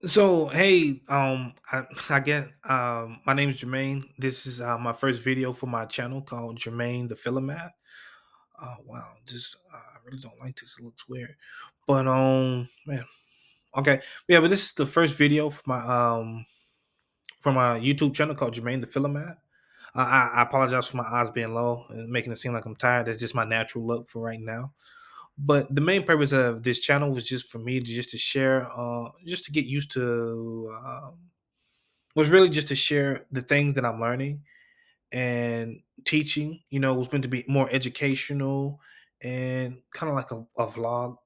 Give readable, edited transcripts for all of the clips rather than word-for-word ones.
So hey, I get my name is Jermaine. This is my first video for my channel called JermaineThePhilomath. Wow, I really don't like this. It looks weird, but man, okay, yeah, but this is the first video for my YouTube channel called JermaineThePhilomath. I apologize for my eyes being low and making it seem like I'm tired. That's just my natural look for right now. But the main purpose of this channel was just for me to just to share, just to get used to. Was really just to share the things that I'm learning and teaching. It was meant to be more educational and kind of like vlog,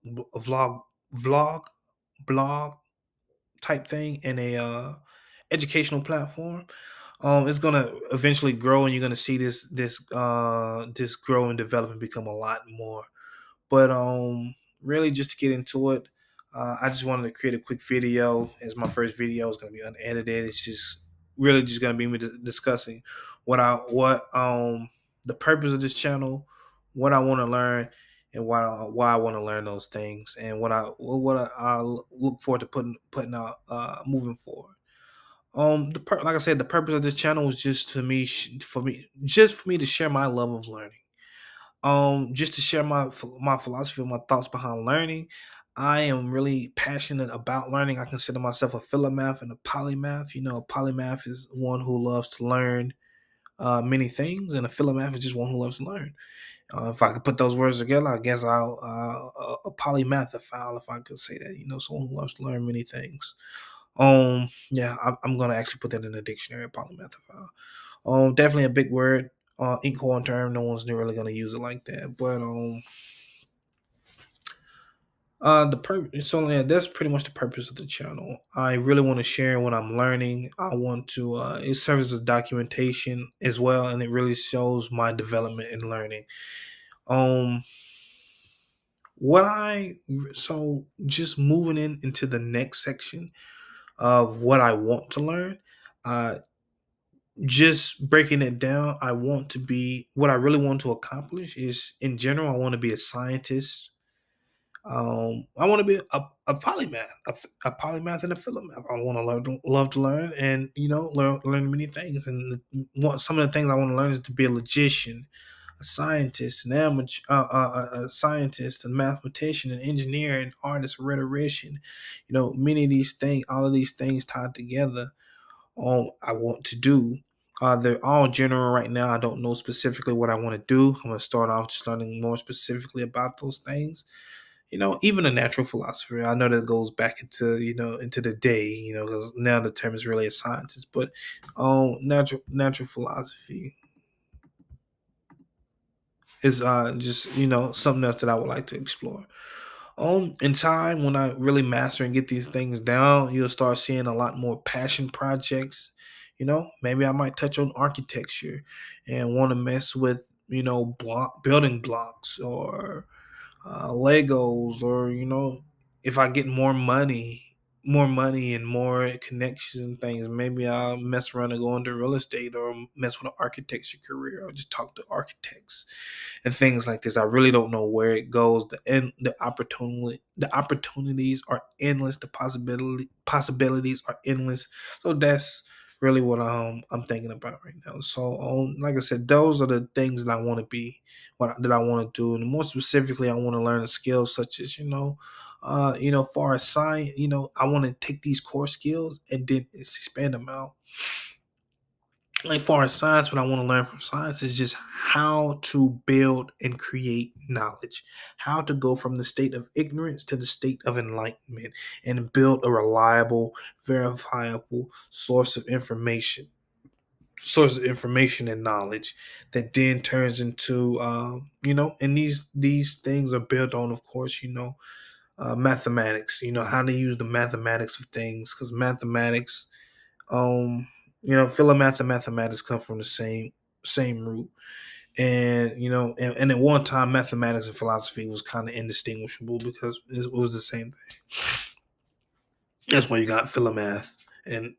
blog type thing and a educational platform. It's gonna eventually grow, and you're gonna see this grow and develop and become a lot more. But really, just to get into it, I just wanted to create a quick video. As my first video is going to be unedited. It's just really just going to be me discussing the purpose of this channel, what I want to learn, and why I want to learn those things, and I look forward to putting out moving forward. Like I said, the purpose of this channel was just for me to share my love of learning, just to share my philosophy and my thoughts behind learning. I am really passionate about learning. I consider myself a philomath and a polymath. A polymath is one who loves to learn many things, and a philomath is just one who loves to learn. If I could put those words together, I guess I'll a polymathophile, if I could say that. Someone who loves to learn many things. Yeah, I'm gonna actually put that in the dictionary, polymathophile. Definitely a big word, inkhorn term. No one's really gonna use it like that. But so yeah, that's pretty much the purpose of the channel. I really want to share what I'm learning. I want to. It serves as documentation as well, and it really shows my development in learning. Um, what I so just moving into the next section of what I want to learn. Uh, just breaking it down, I want to be what I really want to accomplish is in general. I want to be a scientist. I want to be a polymath, a polymath and a philomath. I want to love to learn, and learn many things. And some of the things I want to learn is to be a logician, a scientist, an amateur, a scientist, a mathematician, an engineer, an artist, a rhetorician. Many of these things, all of these things tied together, I want to do. They're all general right now. I don't know specifically what I want to do. I'm going to start off just learning more specifically about those things. Even a natural philosopher. I know that goes back into the day. Because now the term is really a scientist. But natural philosophy is just something else that I would like to explore. In time, when I really master and get these things down, you'll start seeing a lot more passion projects. Maybe I might touch on architecture and want to mess with building blocks or Legos, or if I get more money and more connections and things, maybe I'll mess around and go into real estate or mess with an architecture career or just talk to architects and things like this. I really don't know where it goes. The opportunities are endless. The possibilities are endless. So that's really what I'm thinking about right now. So like I said, those are the things that I want to be, that I want to do, and more specifically, I want to learn the skills such as far as science. I want to take these core skills and then expand them out. Like far as science, what I want to learn from science is just how to build and create knowledge, how to go from the state of ignorance to the state of enlightenment, and build a reliable, verifiable source of information and knowledge that then turns into and these things are built on, of course, mathematics. How to use the mathematics of things, because mathematics, um philomath and mathematics come from the same root. And and at one time, mathematics and philosophy was kind of indistinguishable because it was the same thing. That's why you got philomath and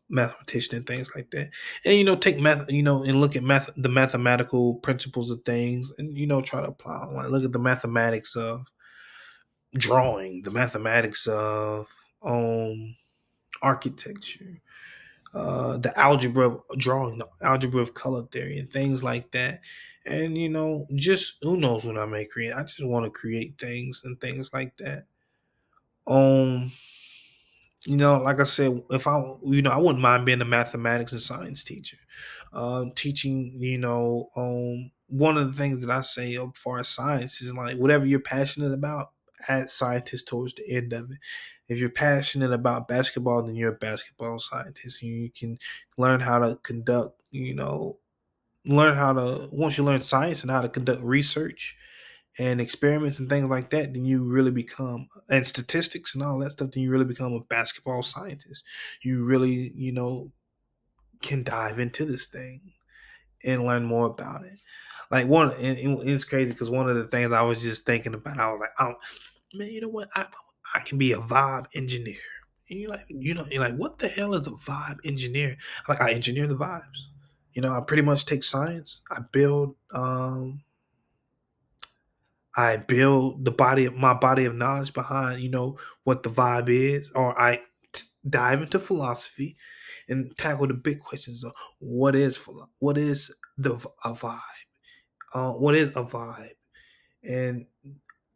mathematician and things like that. And take math, and look at the mathematical principles of things, and try to apply them. Like, look at the mathematics of drawing, the mathematics of architecture, the algebra of drawing, the algebra of color theory, and things like that. And just who knows what I may create. I just want to create things and things like that. Um, like I said, if I wouldn't mind being a mathematics and science teacher. Teaching, one of the things that I say as far as science is like whatever you're passionate about, add scientist towards the end of it. If you're passionate about basketball, then you're a basketball scientist. You can learn how to conduct, learn how to, once you learn science and how to conduct research and experiments and things like that, then you really become, and statistics and all that stuff, then you really become a basketball scientist. You really, can dive into this thing and learn more about it. Like it's crazy because one of the things I was just thinking about, I was like, oh man, you know what? I can be a vibe engineer. And you're like, what the hell is a vibe engineer? Like, I engineer the vibes. I pretty much take science. I build my body of knowledge behind, what the vibe is, or dive into philosophy and tackle the big questions of what is a vibe, what is a vibe, and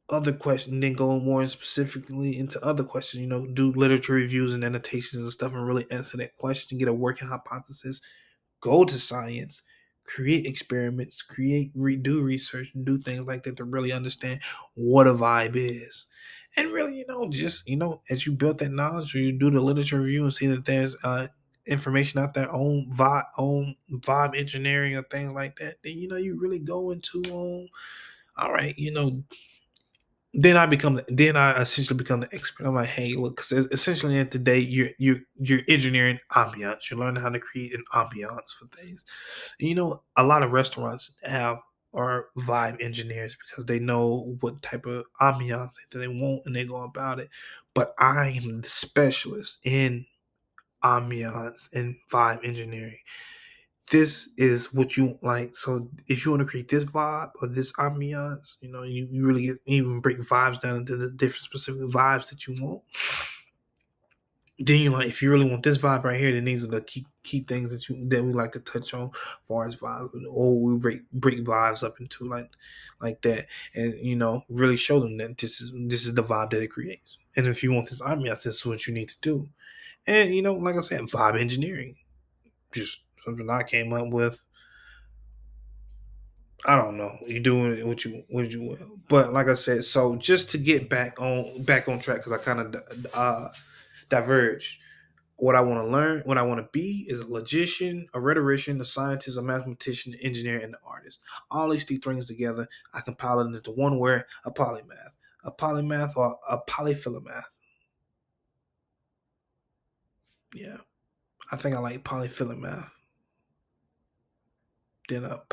other questions. Then go more specifically into other questions. Do literature reviews and annotations and stuff, and really answer that question, get a working hypothesis, go to science, create experiments, do research, and do things like that to really understand what a vibe is. And really, just as you build that knowledge, or you do the literature review and see that there's information out there on vibe engineering or things like that, then you really go into all right, then I essentially become the expert. I'm like, hey, look, 'cause essentially in today you're engineering ambiance. You're learning how to create an ambiance for things. And a lot of restaurants are vibe engineers because they know what type of ambiance that they want and they go about it. But I am the specialist in ambiance and vibe engineering. This is what you like. So if you want to create this vibe or this ambiance, you really even break vibes down into the different specific vibes that you want. Then you like, if you really want this vibe right here, then these are the key things that we like to touch on, as far as vibes, or we break vibes up into like that, and really show them that this is the vibe that it creates. And if you want this ambiance, this is what you need to do. And like I said, vibe engineering, just something I came up with. I don't know. You doing what you will, but like I said, so just to get back on track, because I kind of diverged. What I want to learn, what I want to be, is a logician, a rhetorician, a scientist, a mathematician, an engineer, and an artist. All these three things together, I compile it into one word: a polymath, or a polyphilomath. Yeah, I think I like polyphilomath than a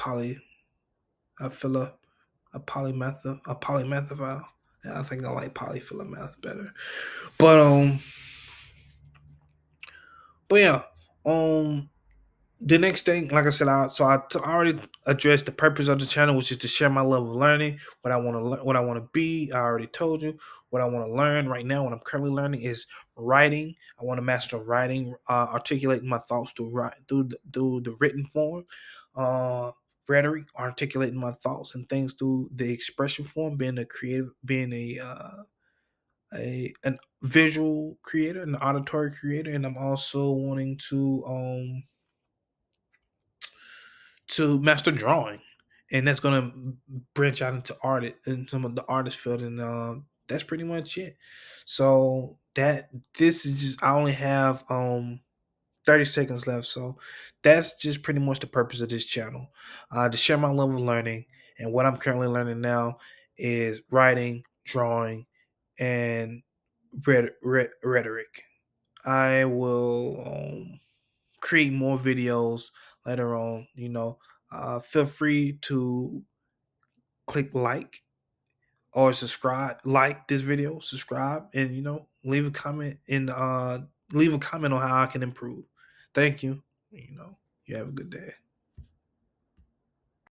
philo, a polymathophile. Yeah, I think I like polyphilomath better. But but yeah, um, the next thing, like I said, I already addressed the purpose of the channel, which is to share my love of learning. What I want to learn, what I want to be. I already told you what I want to learn right now. What I'm currently learning is writing. I want to master writing, articulating my thoughts through the written form. Uh, Rhetoric, articulating my thoughts and things through the expression form. Being a creative, being a visual creator, an auditory creator, and I'm also wanting to master drawing, and that's gonna branch out into in some of the artist field, and that's pretty much it. So this is just, I only have 30 seconds left, so that's just pretty much the purpose of this channel, to share my love of learning. And what I'm currently learning now is writing, drawing, and rhetoric. I will create more videos later on. Feel free to click like or subscribe, like this video, subscribe, and leave a comment on how I can improve. Thank you. You have a good day.